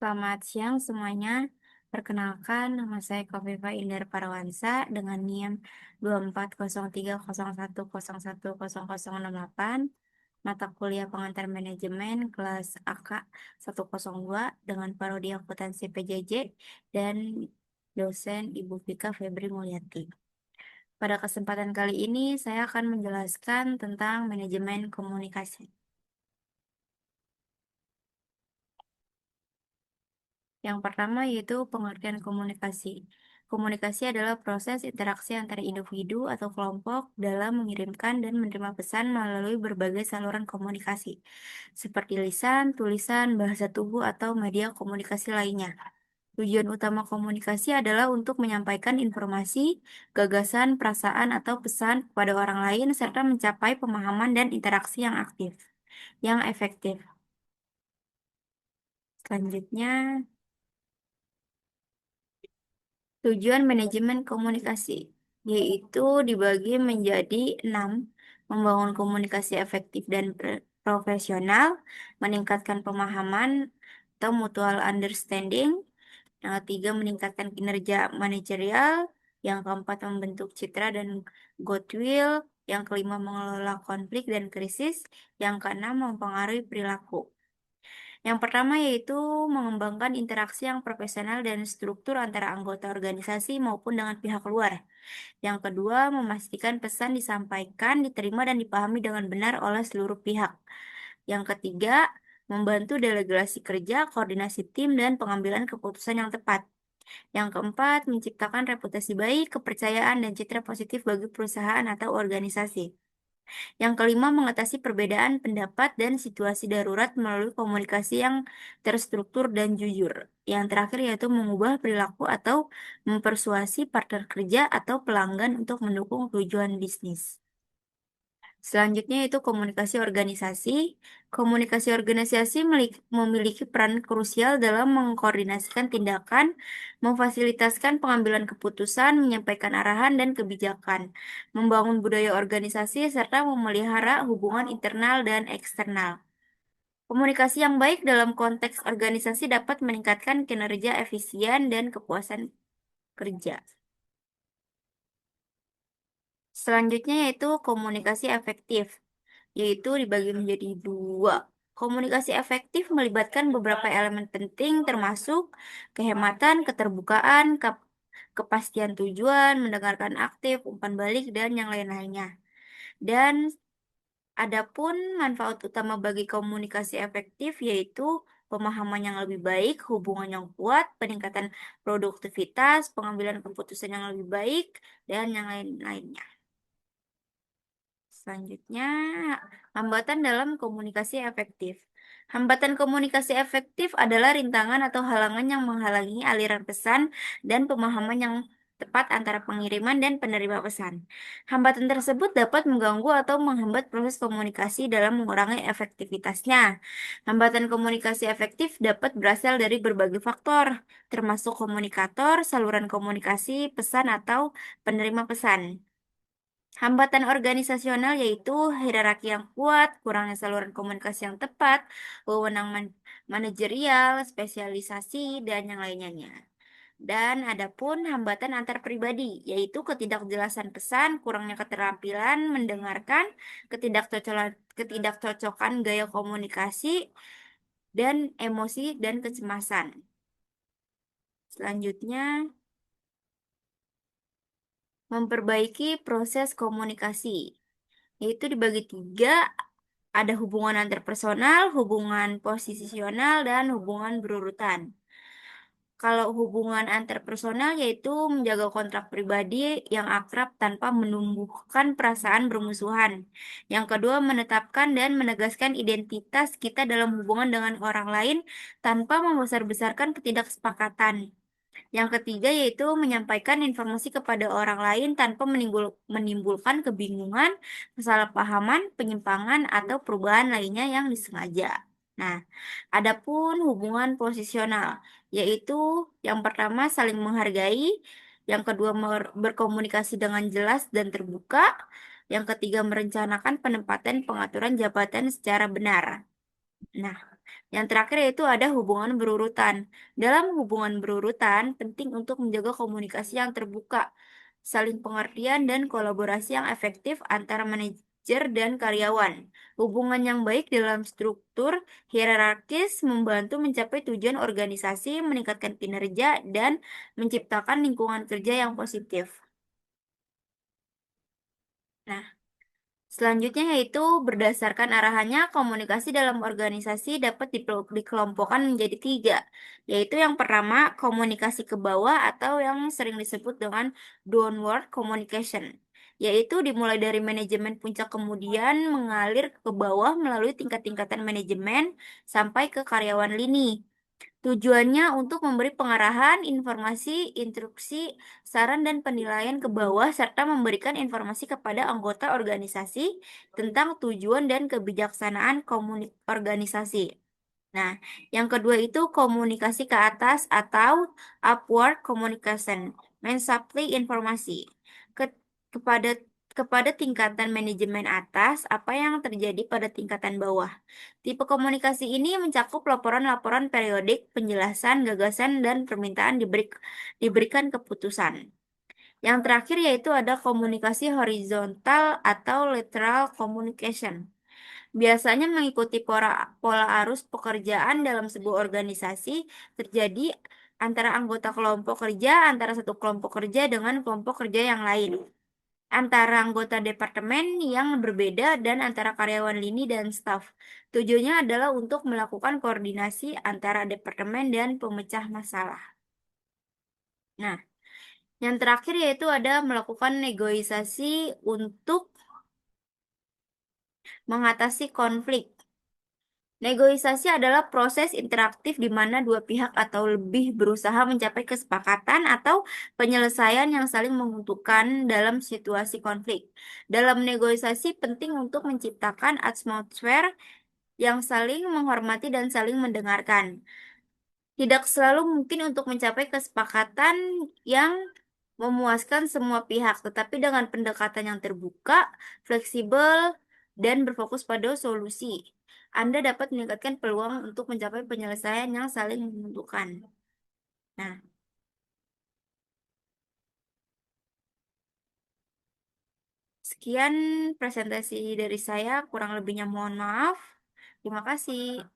Selamat siang semuanya. Perkenalkan, nama saya Kofifa Indar Parawansa dengan NIM 240301010068, mata kuliah pengantar manajemen kelas AK 102 dengan prodi akuntansi PJJ dan dosen Ibu Vika Febri Mulyati. Pada kesempatan kali ini saya akan menjelaskan tentang manajemen komunikasi. Yang pertama yaitu pengertian komunikasi. Komunikasi adalah proses interaksi antara individu atau kelompok dalam mengirimkan dan menerima pesan melalui berbagai saluran komunikasi, seperti lisan, tulisan, bahasa tubuh, atau media komunikasi lainnya. Tujuan utama komunikasi adalah untuk menyampaikan informasi, gagasan, perasaan, atau pesan kepada orang lain serta mencapai pemahaman dan interaksi yang aktif, yang efektif. Selanjutnya, tujuan manajemen komunikasi, yaitu dibagi menjadi 6, membangun komunikasi efektif dan profesional, meningkatkan pemahaman atau mutual understanding, yang ketiga meningkatkan kinerja manajerial, yang keempat membentuk citra dan goodwill, yang kelima mengelola konflik dan krisis, yang keenam mempengaruhi perilaku. Yang pertama yaitu mengembangkan interaksi yang profesional dan struktur antara anggota organisasi maupun dengan pihak luar. Yang kedua, memastikan pesan disampaikan, diterima, dan dipahami dengan benar oleh seluruh pihak. Yang ketiga, membantu delegasi kerja, koordinasi tim, dan pengambilan keputusan yang tepat. Yang keempat, menciptakan reputasi baik, kepercayaan, dan citra positif bagi perusahaan atau organisasi. Yang kelima, mengatasi perbedaan pendapat dan situasi darurat melalui komunikasi yang terstruktur dan jujur. Yang terakhir yaitu mengubah perilaku atau mempersuasi partner kerja atau pelanggan untuk mendukung tujuan bisnis. Selanjutnya yaitu komunikasi organisasi. Komunikasi organisasi memiliki peran krusial dalam mengkoordinasikan tindakan, memfasilitasikan pengambilan keputusan, menyampaikan arahan dan kebijakan, membangun budaya organisasi, serta memelihara hubungan internal dan eksternal. Komunikasi yang baik dalam konteks organisasi dapat meningkatkan kinerja efisien dan kepuasan kerja. Selanjutnya yaitu komunikasi efektif, yaitu dibagi menjadi 2. Komunikasi efektif melibatkan beberapa elemen penting termasuk kehematan, keterbukaan, kepastian tujuan, mendengarkan aktif, umpan balik, dan yang lain-lainnya. Dan adapun manfaat utama bagi komunikasi efektif yaitu pemahaman yang lebih baik, hubungan yang kuat, peningkatan produktivitas, pengambilan keputusan yang lebih baik, dan yang lain-lainnya. Selanjutnya, hambatan dalam komunikasi efektif. Hambatan komunikasi efektif adalah rintangan atau halangan yang menghalangi aliran pesan dan pemahaman yang tepat antara pengiriman dan penerima pesan. Hambatan tersebut dapat mengganggu atau menghambat proses komunikasi dalam mengurangi efektivitasnya. Hambatan komunikasi efektif dapat berasal dari berbagai faktor, termasuk komunikator, saluran komunikasi, pesan, atau penerima pesan. Hambatan organisasional yaitu hierarki yang kuat, kurangnya saluran komunikasi yang tepat, wewenang manajerial, spesialisasi, dan yang lainnya. Dan adapun hambatan antar pribadi, yaitu ketidakjelasan pesan, kurangnya keterampilan mendengarkan, ketidakcocokan gaya komunikasi, dan emosi dan kecemasan. Selanjutnya, memperbaiki proses komunikasi, yaitu dibagi 3, ada hubungan antarpersonal, hubungan posisional, dan hubungan berurutan. Kalau hubungan antarpersonal yaitu menjaga kontrak pribadi yang akrab tanpa menumbuhkan perasaan bermusuhan. Yang kedua, menetapkan dan menegaskan identitas kita dalam hubungan dengan orang lain tanpa membesar-besarkan ketidaksepakatan. Yang ketiga yaitu menyampaikan informasi kepada orang lain tanpa menimbulkan kebingungan, kesalahpahaman, penyimpangan, atau perubahan lainnya yang disengaja. Nah, adapun hubungan posisional, yaitu yang pertama saling menghargai, yang kedua berkomunikasi dengan jelas dan terbuka, yang ketiga merencanakan penempatan pengaturan jabatan secara benar. Nah, Yang terakhir yaitu ada hubungan berurutan. Dalam hubungan berurutan, penting untuk menjaga komunikasi yang terbuka, saling pengertian, dan kolaborasi yang efektif antara manajer dan karyawan. Hubungan yang baik dalam struktur hierarkis membantu mencapai tujuan organisasi, meningkatkan kinerja, dan menciptakan lingkungan kerja yang positif. Nah, selanjutnya yaitu berdasarkan arahannya, komunikasi dalam organisasi dapat dikelompokkan menjadi tiga, yaitu yang pertama komunikasi ke bawah atau yang sering disebut dengan downward communication, yaitu dimulai dari manajemen puncak kemudian mengalir ke bawah melalui tingkat-tingkatan manajemen sampai ke karyawan lini. Tujuannya untuk memberi pengarahan, informasi, instruksi, saran, dan penilaian ke bawah, serta memberikan informasi kepada anggota organisasi tentang tujuan dan kebijaksanaan organisasi. Nah, yang kedua itu komunikasi ke atas atau upward communication, mensuplai informasi ke- kepada kepada tingkatan manajemen atas apa yang terjadi pada tingkatan bawah. Tipe komunikasi ini mencakup laporan-laporan periodik, penjelasan, gagasan, dan permintaan diberikan keputusan. Yang terakhir yaitu ada komunikasi horizontal atau lateral communication. Biasanya mengikuti pola, pola arus pekerjaan dalam sebuah organisasi terjadi antara anggota kelompok kerja, antara satu kelompok kerja dengan kelompok kerja yang lain, antara anggota departemen yang berbeda, dan antara karyawan lini dan staf. Tujuannya adalah untuk melakukan koordinasi antara departemen dan pemecah masalah. Nah, yang terakhir yaitu ada melakukan negosiasi untuk mengatasi konflik. Negosiasi adalah proses interaktif di mana dua pihak atau lebih berusaha mencapai kesepakatan atau penyelesaian yang saling menguntungkan dalam situasi konflik. Dalam negosiasi penting untuk menciptakan atmosfer yang saling menghormati dan saling mendengarkan. Tidak selalu mungkin untuk mencapai kesepakatan yang memuaskan semua pihak, tetapi dengan pendekatan yang terbuka, fleksibel, dan berfokus pada solusi, Anda dapat meningkatkan peluang untuk mencapai penyelesaian yang saling menguntungkan. Nah, sekian presentasi dari saya, kurang lebihnya mohon maaf. Terima kasih.